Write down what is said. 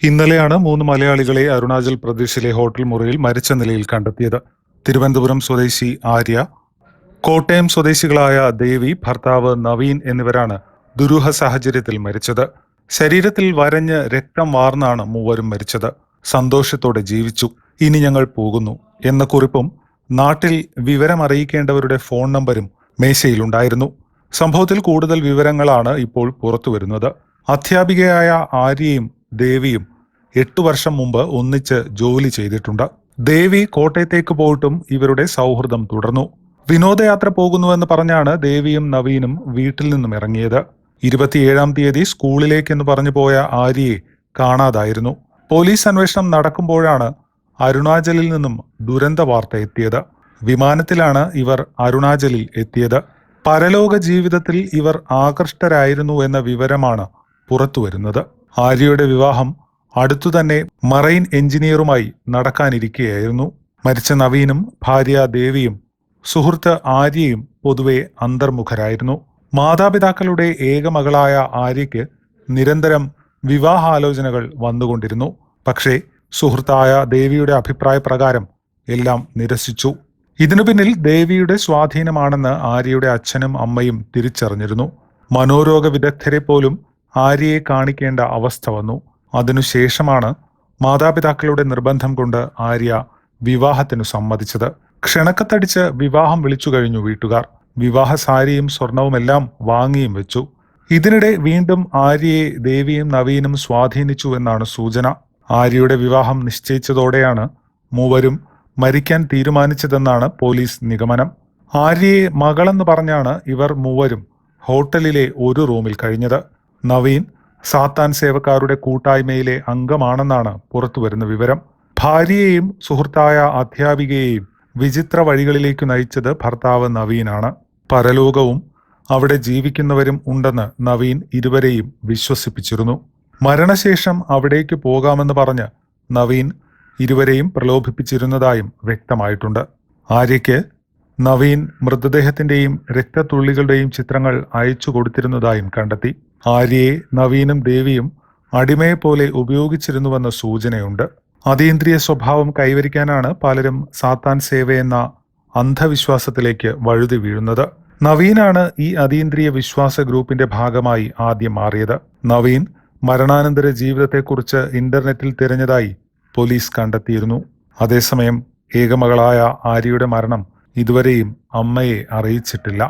ഇന്നലെയാണ് 3 മലയാളികളെ അരുണാചൽ പ്രദേശിലെ ഹോട്ടൽ മുറിയിൽ മരിച്ച നിലയിൽ കണ്ടെത്തിയത്. തിരുവനന്തപുരം സ്വദേശി ആര്യ, കോട്ടയം സ്വദേശികളായ ദേവി, ഭർത്താവ് നവീൻ എന്നിവരാണ് ദുരൂഹ സാഹചര്യത്തിൽ മരിച്ചത്. ശരീരത്തിൽ വരഞ്ഞ് രക്തം വാർന്നാണ് മൂവരും മരിച്ചത്. സന്തോഷത്തോടെ ജീവിച്ചു, ഇനി ഞങ്ങൾ പോകുന്നു എന്ന കുറിപ്പും നാട്ടിൽ വിവരമറിയിക്കേണ്ടവരുടെ ഫോൺ നമ്പരും മേശയിലുണ്ടായിരുന്നു. സംഭവത്തിൽ കൂടുതൽ വിവരങ്ങളാണ് ഇപ്പോൾ പുറത്തുവരുന്നത്. അധ്യാപികയായ ആര്യയും ദേവിയും 8 വർഷം മുമ്പ് ഒന്നിച്ച് ജോലി ചെയ്തിട്ടുണ്ട്. ദേവി കോട്ടയത്തേക്ക് പോയിട്ടും ഇവരുടെ സൗഹൃദം തുടർന്നു. വിനോദയാത്ര പോകുന്നുവെന്ന് പറഞ്ഞാണ് ദേവിയും നവീനും വീട്ടിൽ നിന്നും ഇറങ്ങിയത്. 27-ാം തീയതി സ്കൂളിലേക്കെന്ന് പറഞ്ഞു പോയ ആര്യയെ കാണാതായിരുന്നു. പോലീസ് അന്വേഷണം നടക്കുമ്പോഴാണ് അരുണാചലിൽ നിന്നും ദുരന്ത വാർത്ത എത്തിയത്. വിമാനത്തിലാണ് ഇവർ അരുണാചലിൽ എത്തിയത്. പരലോക ജീവിതത്തിൽ ഇവർ ആകൃഷ്ടരായിരുന്നു എന്ന വിവരമാണ് പുറത്തുവരുന്നത്. ആര്യയുടെ വിവാഹം അടുത്തുതന്നെ മറൈൻ എഞ്ചിനീയറുമായി നടക്കാനിരിക്കുകയായിരുന്നു. മരിച്ച നവീനും ഭാര്യ ദേവിയും സുഹൃത്ത് ആര്യയും പൊതുവെ അന്തർമുഖരായിരുന്നു. മാതാപിതാക്കളുടെ ഏക മകളായ ആര്യയ്ക്ക് നിരന്തരം വിവാഹാലോചനകൾ വന്നുകൊണ്ടിരുന്നു. പക്ഷേ സുഹൃത്തായ ദേവിയുടെ അഭിപ്രായ പ്രകാരം എല്ലാം നിരസിച്ചു. ഇതിനു പിന്നിൽ ദേവിയുടെ സ്വാധീനമാണെന്ന് ആര്യയുടെ അച്ഛനും അമ്മയും തിരിച്ചറിഞ്ഞിരുന്നു. മനോരോഗ വിദഗ്ധരെ പോലും ആര്യയെ കാണിക്കേണ്ട അവസ്ഥ വന്നു. അതിനുശേഷമാണ് മാതാപിതാക്കളുടെ നിർബന്ധം കൊണ്ട് ആര്യ വിവാഹത്തിനു സമ്മതിച്ചത്. ക്ഷണക്കത്തടിച്ച് വിവാഹം വിളിച്ചു കഴിഞ്ഞു വീട്ടുകാർ. വിവാഹ സാരിയും സ്വർണവുമെല്ലാം വാങ്ങിയും വെച്ചു. ഇതിനിടെ വീണ്ടും ആര്യയെ ദേവിയും നവീനും സ്വാധീനിച്ചു എന്നാണ് സൂചന. ആര്യയുടെ വിവാഹം നിശ്ചയിച്ചതോടെയാണ് മൂവരും മരിക്കാൻ തീരുമാനിച്ചതെന്നാണ് പോലീസ് നിഗമനം. ആര്യയെ മകളെന്ന് പറഞ്ഞാണ് ഇവർ മൂവരും ഹോട്ടലിലെ ഒരു റൂമിൽ കഴിഞ്ഞത്. നവീൻ സാത്താൻ സേവക്കാരുടെ കൂട്ടായ്മയിലെ അംഗമാണെന്നാണ് പുറത്തുവരുന്ന വിവരം. ഭാര്യയെയും സുഹൃത്തായ അധ്യാപികയെയും വിചിത്ര വഴികളിലേക്ക് നയിച്ചത് ഭർത്താവ് നവീനാണ്. പരലോകവും അവിടെ ജീവിക്കുന്നവരും ഉണ്ടെന്ന് നവീൻ ഇരുവരെയും വിശ്വസിപ്പിച്ചിരുന്നു. മരണശേഷം അവിടേക്ക് പോകാമെന്ന് പറഞ്ഞ് നവീൻ ഇരുവരെയും പ്രലോഭിപ്പിച്ചിരുന്നതായും വ്യക്തമായിട്ടുണ്ട്. ആര്യയ്ക്ക് നവീൻ മൃതദേഹത്തിന്റെയും രക്തത്തുള്ളികളുടെയും ചിത്രങ്ങൾ അയച്ചു കൊടുത്തിരുന്നതായും കണ്ടെത്തി. ആര്യയെ നവീനും ദേവിയും അടിമയെപ്പോലെ ഉപയോഗിച്ചിരുന്നുവെന്ന സൂചനയുണ്ട്. അതീന്ദ്രിയ സ്വഭാവം കൈവരിക്കാനാണ് പലരും സാത്താൻ സേവയെന്ന അന്ധവിശ്വാസത്തിലേക്ക് വഴുതി വീഴുന്നത്. നവീനാണ് ഈ അതീന്ദ്രിയ വിശ്വാസ ഗ്രൂപ്പിന്റെ ഭാഗമായി ആദ്യം മാറിയത്. നവീൻ മരണാനന്തര ജീവിതത്തെക്കുറിച്ച് ഇന്റർനെറ്റിൽ തിരഞ്ഞതായി പോലീസ് കണ്ടെത്തിയിരുന്നു. അതേസമയം ഏകമകളായ ആര്യയുടെ മരണം ഇതുവരെയും അമ്മയെ അറിയിച്ചിട്ടില്ല.